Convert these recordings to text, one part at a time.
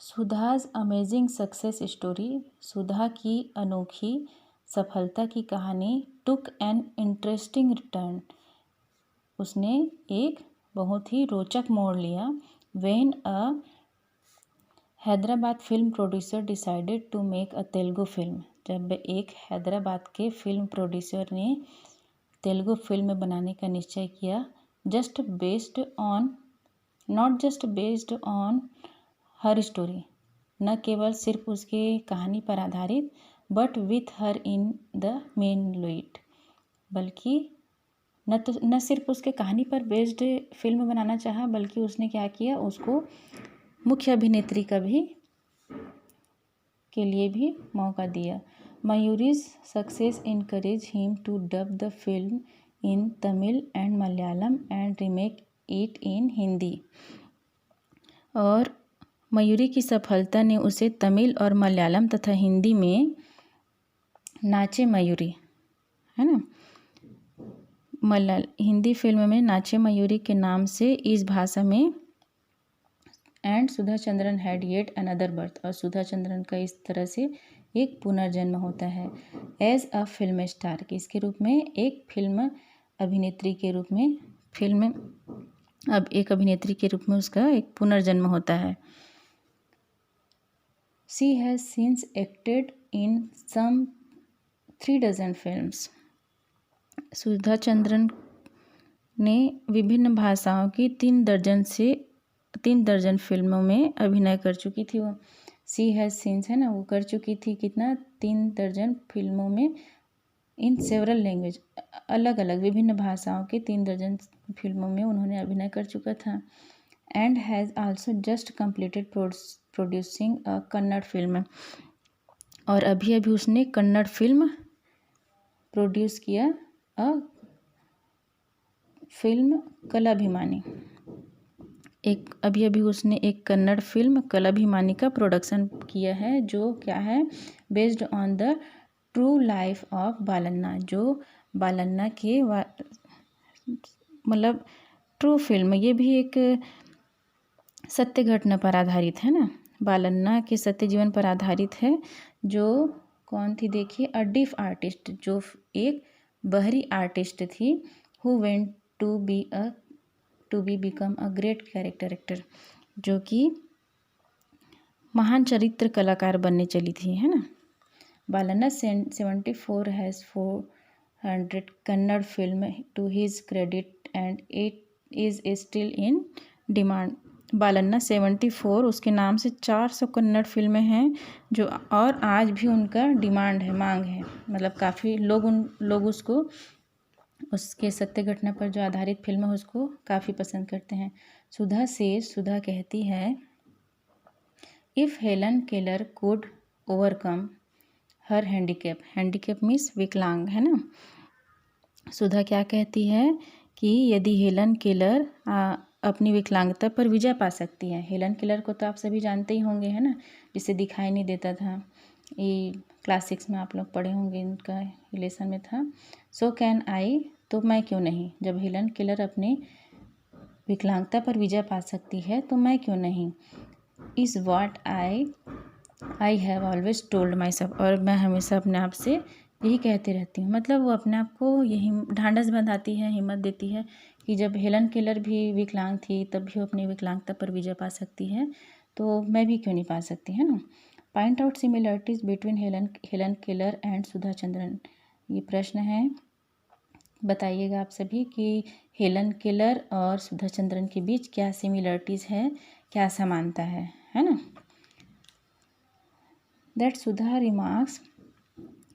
Sudha's amazing success story, सुधा की अनोखी सफलता की कहानी टुक एन इंटरेस्टिंग टर्न, उसने एक बहुत ही रोचक मोड़ लिया। When a Hyderabad film producer decided to make a Telugu film, जब एक हैदराबाद के फिल्म प्रोड्यूसर ने तेलुगु फिल्म बनाने का निश्चय किया, just based on not just based on her story, न केवल सिर्फ उसके कहानी पर आधारित, but with her in the main lead, बल्कि न सिर्फ उसके कहानी पर बेस्ड फिल्म बनाना चाहा, बल्कि उसने क्या किया, उसको मुख्य अभिनेत्री का भी के लिए भी मौका दिया। Mayuri's success encourage him to dub the film in Tamil and Malayalam and remake it in Hindi, और मयूरी की सफलता ने उसे तमिल और मलयालम तथा हिंदी में नाचे मयूरी, है ना, हिंदी फिल्म में नाचे मयूरी के नाम से इस भाषा में, and Sudha Chandran had yet another birth, और सुधा चंद्रन का इस तरह से एक पुनर्जन्म होता है। एज अ फिल्म स्टार, किसके रूप में, एक फिल्म अभिनेत्री के रूप में, अब एक अभिनेत्री के रूप में उसका एक पुनर्जन्म होता है। She has since acted in some 3 dozen films, Sudha Chandran ने विभिन्न भाषाओं की 3 दर्जन फिल्मों में अभिनय कर चुकी थी। वो शी हैज़ सिंस है ना, वो कर चुकी थी कितना, 3 दर्जन फिल्मों में, इन सेवरल लैंग्वेज, अलग अलग विभिन्न भाषाओं के 3 दर्जन फिल्मों में उन्होंने अभिनय कर चुका था। And has also just completed producing a Kannada film, और अभी अभी उसने कन्नड़ फिल्म प्रोड्यूस किया, अ फिल्म कलाभिमानी, अभी अभी उसने एक कन्नड़ फिल्म कलाभिमानी का प्रोडक्शन किया है, जो क्या है, based on the true life of Balanna, जो बालन्ना के मतलब ट्रू फिल्म, ये भी एक सत्य घटना पर आधारित है ना, बालन्ना के सत्य जीवन पर आधारित है। जो कौन थी, देखिए, अ डीफ आर्टिस्ट, जो एक बहरी आर्टिस्ट थी, who went to be become a great character actor, जो कि महान चरित्र कलाकार बनने चली थी, है ना। Balanna 74 has 400 Kannada film to his credit and it is still in demand. Balanna 74, उसके नाम से 400 कन्नड़ फिल्में हैं, जो और आज भी उनका डिमांड है, मांग है, मतलब काफ़ी लोग उसको, उसके सत्य घटना पर जो आधारित फिल्म है उसको काफ़ी पसंद करते हैं। सुधा कहती है, if Helen Keller could overcome her handicap means विकलांग, है ना। सुधा क्या कहती है कि यदि हेलन केलर अपनी विकलांगता पर विजय पा सकती है, हेलन केलर को तो आप सभी जानते ही होंगे, है ना, जिसे दिखाई नहीं देता था, ये क्लास 6 में आप लोग पढ़े होंगे, इनका रिलेशन में था। सो कैन आई, तो मैं क्यों नहीं, जब हेलन केलर अपने विकलांगता पर विजय पा सकती है तो मैं क्यों नहीं, is what I have always told my self, और मैं हमेशा अपने आप से यही कहती रहती हूँ, मतलब वो अपने आप को यही ढांढस बंधाती है, हिम्मत देती है कि जब हेलन केलर भी विकलांग थी तब भी वो अपनी विकलांगता पर विजय पा सकती है, तो मैं भी क्यों नहीं पा सकती, है ना। Point out similarities between Helen Keller and Sudha Chandran, ये प्रश्न है, बताइएगा आप सभी कि हेलन केलर और सुधा चंद्रन के बीच क्या सिमिलरिटीज़ है, क्या समानता है ना। दैट सुधा रिमार्क्स,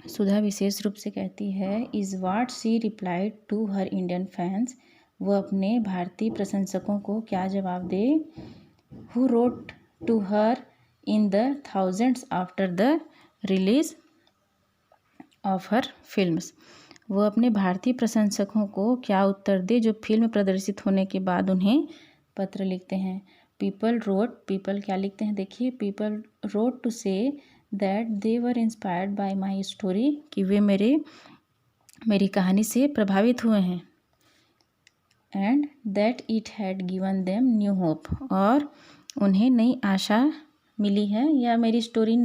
सुधा विशेष रूप से कहती है, is what she replied to her Indian fans, वो अपने भारतीय प्रशंसकों को क्या जवाब दे, who wrote to her in the thousands after the release of her films, वो अपने भारतीय प्रशंसकों को क्या उत्तर दे जो फिल्म प्रदर्शित होने के बाद उन्हें पत्र लिखते हैं। पीपल क्या लिखते हैं, देखिए, people wrote to say that they were inspired by my story, कि वे मेरी कहानी से प्रभावित हुए हैं, and that it had given them new hope, और उन्हें नई आशा मिली है, या मेरी स्टोरी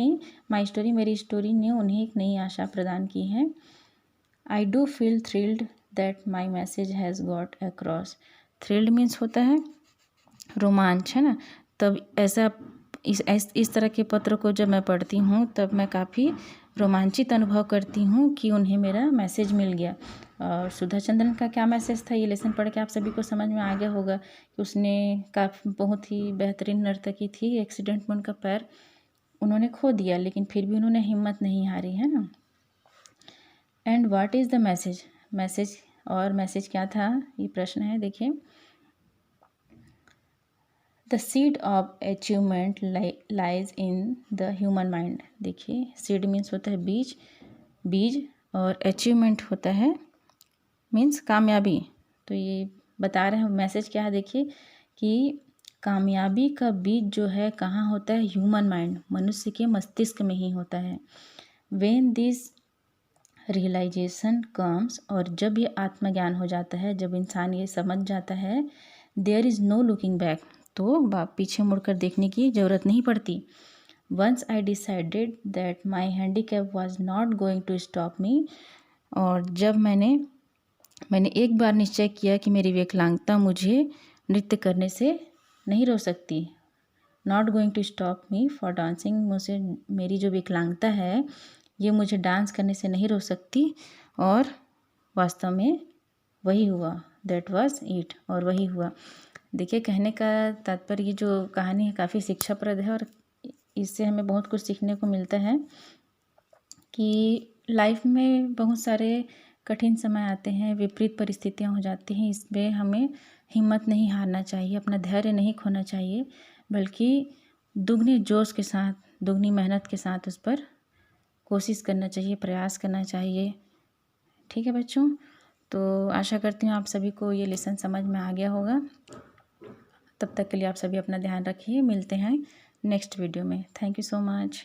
ने उन्हें एक नई आशा प्रदान की है। I do feel thrilled that my message has got across. Thrilled means होता है रोमांच, है ना। तब ऐसा इस तरह के पत्र को जब मैं पढ़ती हूँ तब मैं काफ़ी रोमांचित अनुभव करती हूँ कि उन्हें मेरा मैसेज मिल गया। और सुधा चंद्रन का क्या मैसेज था, ये लेसन पढ़ के आप सभी को समझ में आ गया होगा कि उसने काफ़ी बहुत ही बेहतरीन नर्तकी थी, एक्सीडेंट में उनका पैर उन्होंने खो दिया, लेकिन फिर भी उन्होंने हिम्मत नहीं हारी, है ना। And what is the message, message क्या था, ये प्रश्न है। देखिए, the seed of achievement lies in the human mind. देखिए, सीड मीन्स होता है बीज और अचीवमेंट होता है मीन्स कामयाबी। तो ये बता रहे हैं मैसेज क्या है। देखिए कि कामयाबी का बीज जो है कहाँ होता है, ह्यूमन माइंड, मनुष्य के मस्तिष्क में ही होता है। व्हेन दिस रियलाइजेशन कम्स, और जब ये आत्मज्ञान हो जाता है, जब इंसान ये समझ जाता है, there is no looking back, तो पीछे मुड़कर देखने की ज़रूरत नहीं पड़ती। Once I decided that my handicap was not going to stop me, और जब मैंने एक बार निश्चय किया कि मेरी विकलांगता मुझे नृत्य करने से नहीं रोक सकती, not going to stop me for dancing, मुझे मेरी जो विकलांगता है ये मुझे डांस करने से नहीं रोक सकती, और वास्तव में वही हुआ, दैट वाज इट, और वही हुआ। देखिए, कहने का तात्पर्य ये जो कहानी है काफ़ी शिक्षाप्रद है, और इससे हमें बहुत कुछ सीखने को मिलता है कि लाइफ में बहुत सारे कठिन समय आते हैं, विपरीत परिस्थितियां हो जाती हैं, इसमें हमें हिम्मत नहीं हारना चाहिए, अपना धैर्य नहीं खोना चाहिए, बल्कि दुगने जोश के साथ, दुगनी मेहनत के साथ उस पर कोशिश करना चाहिए, प्रयास करना चाहिए। ठीक है बच्चों, तो आशा करती हूँ आप सभी को ये लेसन समझ में आ गया होगा। तब तक के लिए आप सभी अपना ध्यान रखिए, मिलते हैं नेक्स्ट वीडियो में। Thank you so much.